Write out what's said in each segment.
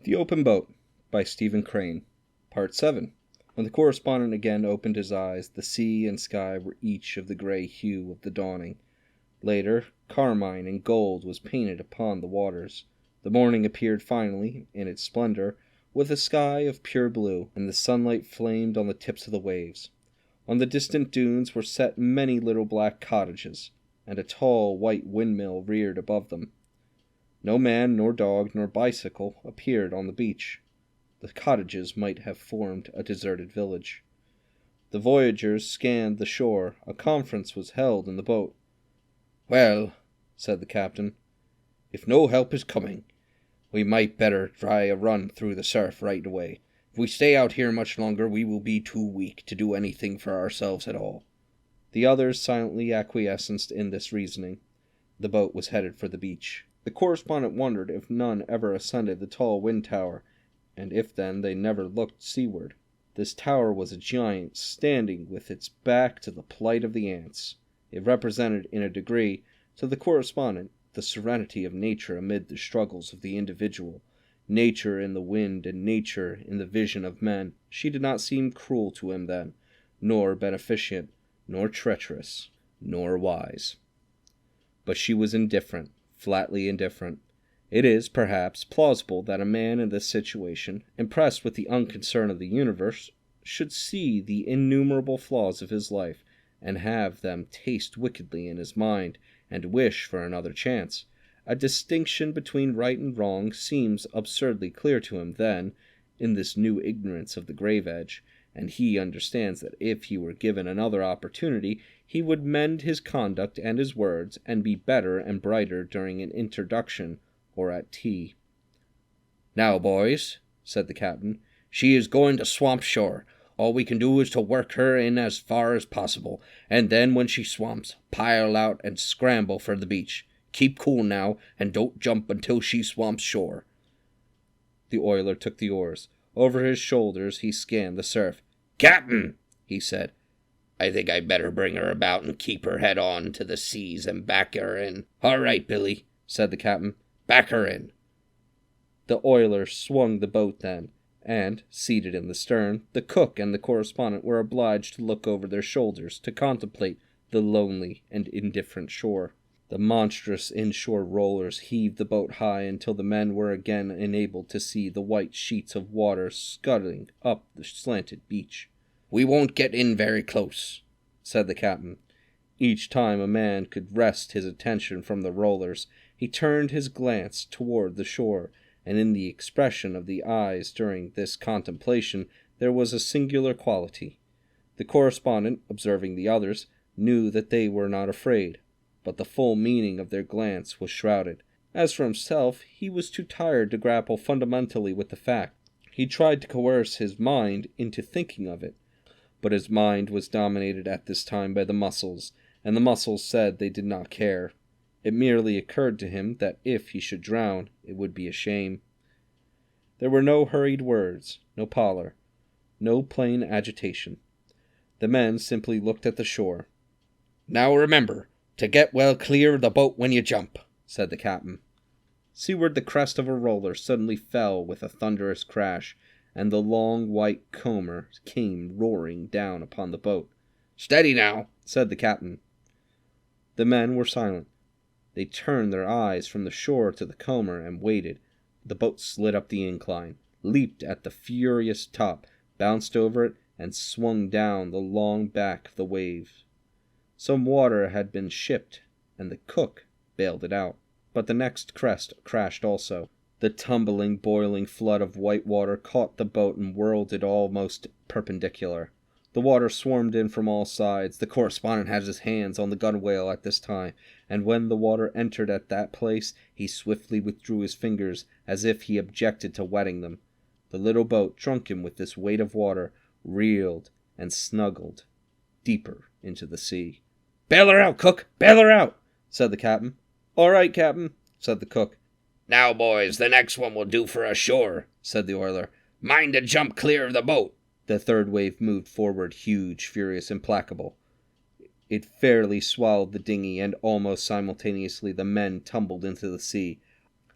The Open Boat by Stephen Crane. Part 7. When the correspondent again opened his eyes, the sea and sky were each of the gray hue of the dawning. Later, carmine and gold was painted upon the waters. The morning appeared finally, in its splendor, with a sky of pure blue, and the sunlight flamed on the tips of the waves. On the distant dunes were set many little black cottages, and a tall white windmill reared above them. No man, nor dog, nor bicycle appeared on the beach. The cottages might have formed a deserted village. The voyagers scanned the shore. A conference was held in the boat. "Well," said the captain, "if no help is coming, we might better try a run through the surf right away. If we stay out here much longer, we will be too weak to do anything for ourselves at all." The others silently acquiesced in this reasoning. The boat was headed for the beach. The correspondent wondered if none ever ascended the tall wind tower, and if then they never looked seaward. This tower was a giant, standing with its back to the plight of the ants. It represented, in a degree, to the correspondent, the serenity of nature amid the struggles of the individual. Nature in the wind and nature in the vision of men. She did not seem cruel to him then, nor beneficent, nor treacherous, nor wise. But she was indifferent. Flatly indifferent. It is, perhaps, plausible that a man in this situation, impressed with the unconcern of the universe, should see the innumerable flaws of his life, and have them taste wickedly in his mind, and wish for another chance. A distinction between right and wrong seems absurdly clear to him then, in this new ignorance of the grave edge, and he understands that if he were given another opportunity, he would mend his conduct and his words, and be better and brighter during an introduction or at tea. "Now, boys," said the captain, "she is going to swamp shore. All we can do is to work her in as far as possible, and then when she swamps, pile out and scramble for the beach. Keep cool now, and don't jump until she swamps shore." The oiler took the oars. Over his shoulders he scanned the surf. "Captain," he said, "I think I'd better bring her about and keep her head on to the seas and back her in." "All right, Billy," said the captain. "Back her in." The oiler swung the boat then, and, seated in the stern, the cook and the correspondent were obliged to look over their shoulders to contemplate the lonely and indifferent shore. The monstrous inshore rollers heaved the boat high until the men were again enabled to see the white sheets of water scudding up the slanted beach. "We won't get in very close," said the captain. Each time a man could wrest his attention from the rollers, he turned his glance toward the shore, and in the expression of the eyes during this contemplation there was a singular quality. The correspondent, observing the others, knew that they were not afraid, but the full meaning of their glance was shrouded. As for himself, he was too tired to grapple fundamentally with the fact. He tried to coerce his mind into thinking of it, but his mind was dominated at this time by the muscles, and the muscles said they did not care. It merely occurred to him that if he should drown, it would be a shame. There were no hurried words, no pallor, no plain agitation. The men simply looked at the shore. "Now remember, to get well clear of the boat when you jump," said the captain. Seaward the crest of a roller suddenly fell with a thunderous crash, and the long white comber came roaring down upon the boat. "Steady now," said the captain. The men were silent. They turned their eyes from the shore to the comber and waited. The boat slid up the incline, leaped at the furious top, bounced over it, and swung down the long back of the wave. Some water had been shipped, and the cook bailed it out. But the next crest crashed also. The tumbling, boiling flood of white water caught the boat and whirled it almost perpendicular. The water swarmed in from all sides. The correspondent had his hands on the gunwale at this time, and when the water entered at that place, he swiftly withdrew his fingers, as if he objected to wetting them. The little boat, drunken with this weight of water, reeled and snuggled deeper into the sea. "Bail her out, cook! Bail her out!" said the captain. "All right, captain," said the cook. "Now, boys, the next one will do for ashore," said the oiler. "Mind to jump clear of the boat." The third wave moved forward, huge, furious, implacable. It fairly swallowed the dinghy, and almost simultaneously the men tumbled into the sea.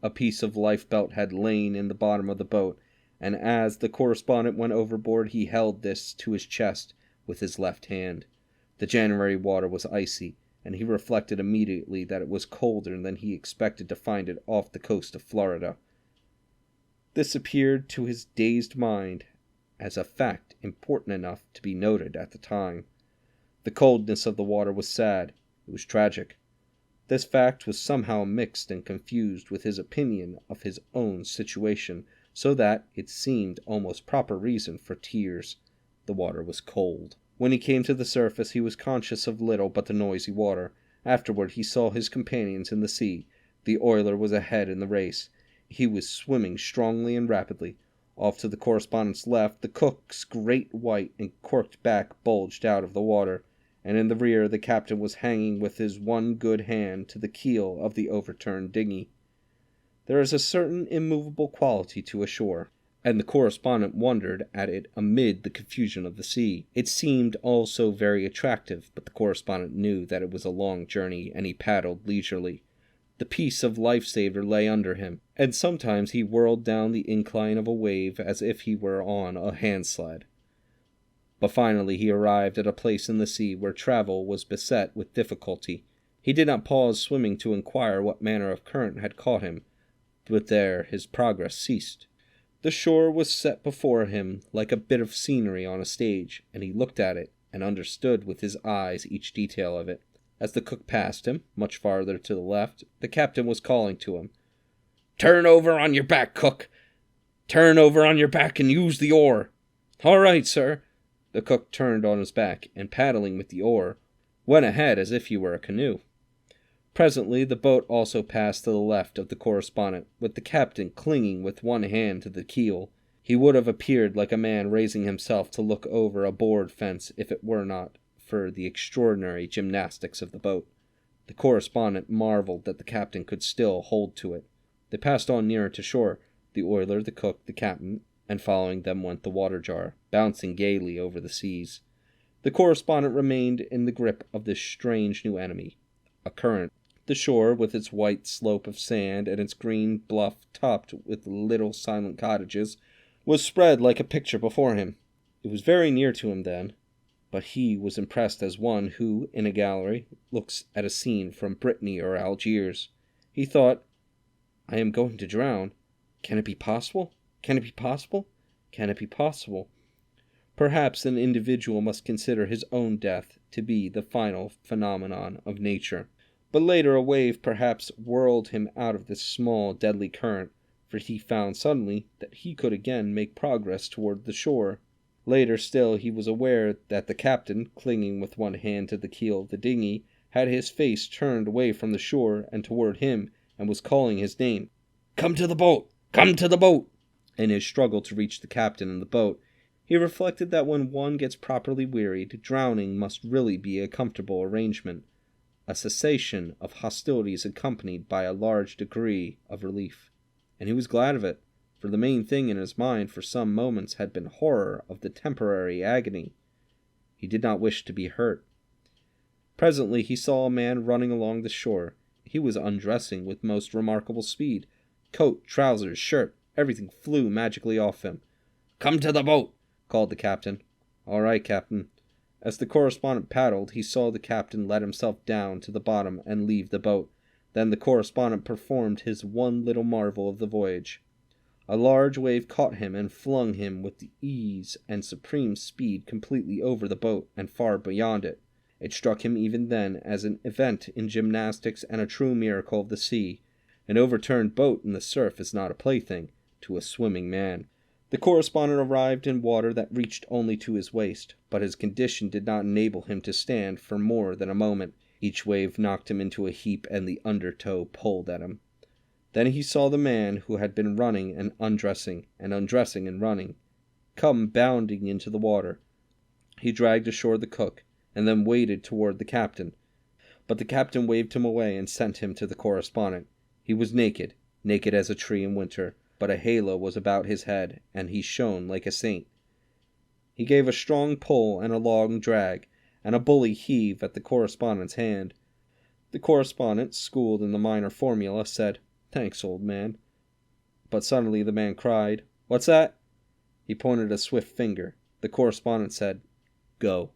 A piece of lifebelt had lain in the bottom of the boat, and as the correspondent went overboard he held this to his chest with his left hand. The January water was icy, and he reflected immediately that it was colder than he expected to find it off the coast of Florida. This appeared to his dazed mind as a fact important enough to be noted at the time. The coldness of the water was sad, it was tragic. This fact was somehow mixed and confused with his opinion of his own situation, so that it seemed almost proper reason for tears. The water was cold. When he came to the surface he was conscious of little but the noisy water. Afterward he saw his companions in the sea. The oiler was ahead in the race. He was swimming strongly and rapidly. Off to the correspondent's left, the cook's great white and corked back bulged out of the water, and in the rear the captain was hanging with his one good hand to the keel of the overturned dinghy. There is a certain immovable quality to a shore, and the correspondent wondered at it amid the confusion of the sea. It seemed all so very attractive, but the correspondent knew that it was a long journey, and he paddled leisurely. The piece of life-saver lay under him, and sometimes he whirled down the incline of a wave as if he were on a hand-sled. But finally he arrived at a place in the sea where travel was beset with difficulty. He did not pause swimming to inquire what manner of current had caught him, but there his progress ceased. The shore was set before him like a bit of scenery on a stage, and he looked at it and understood with his eyes each detail of it. As the cook passed him, much farther to the left, the captain was calling to him, "Turn over on your back, cook! Turn over on your back and use the oar!" "All right, sir." The cook turned on his back, and paddling with the oar, went ahead as if he were a canoe. Presently the boat also passed to the left of the correspondent, with the captain clinging with one hand to the keel. He would have appeared like a man raising himself to look over a board fence if it were not for the extraordinary gymnastics of the boat. The correspondent marveled that the captain could still hold to it. They passed on nearer to shore, the oiler, the cook, the captain, and following them went the water jar, bouncing gaily over the seas. The correspondent remained in the grip of this strange new enemy, a current. The shore, with its white slope of sand and its green bluff topped with little silent cottages, was spread like a picture before him. It was very near to him then, but he was impressed as one who, in a gallery, looks at a scene from Brittany or Algiers. He thought, "I am going to drown. Can it be possible? Can it be possible? Can it be possible?" Perhaps an individual must consider his own death to be the final phenomenon of nature. But later a wave perhaps whirled him out of this small, deadly current, for he found suddenly that he could again make progress toward the shore. Later still he was aware that the captain, clinging with one hand to the keel of the dinghy, had his face turned away from the shore and toward him, and was calling his name. "Come to the boat! Come to the boat!" In his struggle to reach the captain and the boat, he reflected that when one gets properly wearied, drowning must really be a comfortable arrangement, a cessation of hostilities accompanied by a large degree of relief. And he was glad of it, for the main thing in his mind for some moments had been horror of the temporary agony. He did not wish to be hurt. Presently he saw a man running along the shore. He was undressing with most remarkable speed. Coat, trousers, shirt, everything flew magically off him. "Come to the boat!" called the captain. "All right, captain." As the correspondent paddled, he saw the captain let himself down to the bottom and leave the boat. Then the correspondent performed his one little marvel of the voyage. A large wave caught him and flung him with the ease and supreme speed completely over the boat and far beyond it. It struck him even then as an event in gymnastics and a true miracle of the sea. An overturned boat in the surf is not a plaything to a swimming man. The correspondent arrived in water that reached only to his waist, but his condition did not enable him to stand for more than a moment. Each wave knocked him into a heap, and the undertow pulled at him. Then he saw the man who had been running and undressing and running, come bounding into the water. He dragged ashore the cook, and then waded toward the captain. But the captain waved him away and sent him to the correspondent. He was naked, naked as a tree in winter, but a halo was about his head, and he shone like a saint. He gave a strong pull and a long drag, and a bully heave at the correspondent's hand. The correspondent, schooled in the minor formula, said, "Thanks, old man." But suddenly the man cried, "What's that?" He pointed a swift finger. The correspondent said, "Go."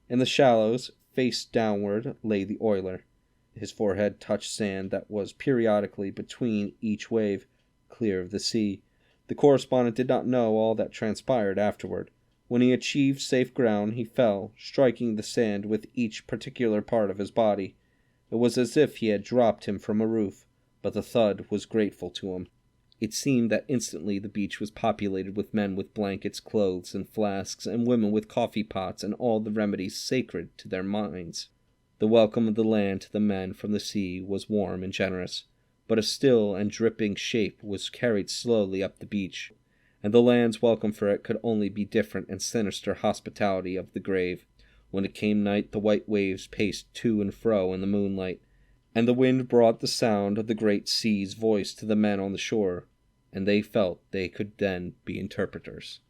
In the shallows, face downward, lay the oiler. His forehead touched sand that was periodically between each wave, clear of the sea. The correspondent did not know all that transpired afterward. When he achieved safe ground, he fell, striking the sand with each particular part of his body. It was as if he had dropped him from a roof, but the thud was grateful to him. It seemed that instantly the beach was populated with men with blankets, clothes, and flasks, and women with coffee pots and all the remedies sacred to their minds. The welcome of the land to the men from the sea was warm and generous, but a still and dripping shape was carried slowly up the beach, and the land's welcome for it could only be different and sinister hospitality of the grave. When it came night, the white waves paced to and fro in the moonlight, and the wind brought the sound of the great sea's voice to the men on the shore, and they felt they could then be interpreters.